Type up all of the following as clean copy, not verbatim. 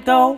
it go.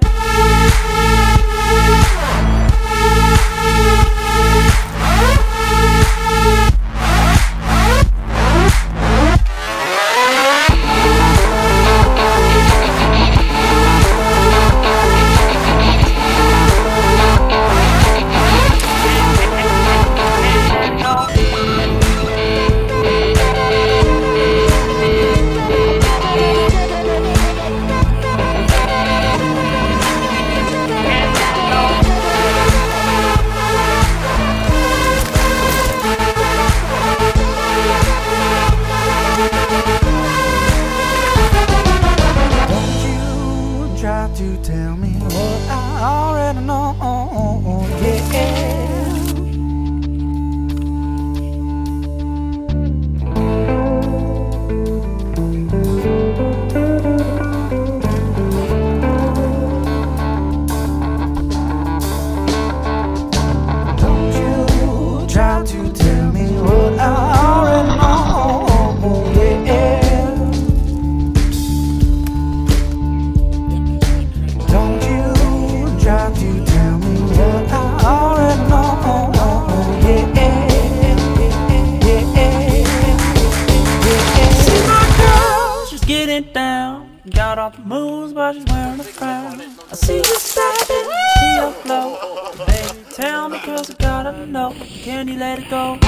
Try to tell me what I already know, yeah. Don't you try to tell me what I already know, yeah. Try to tell me what I already know, yeah. See my girl, she's getting down. Got all the moves, but she's wearing a frown. I see you stepping, see your flow. Baby, tell me 'cause I gotta know. Can you let it go?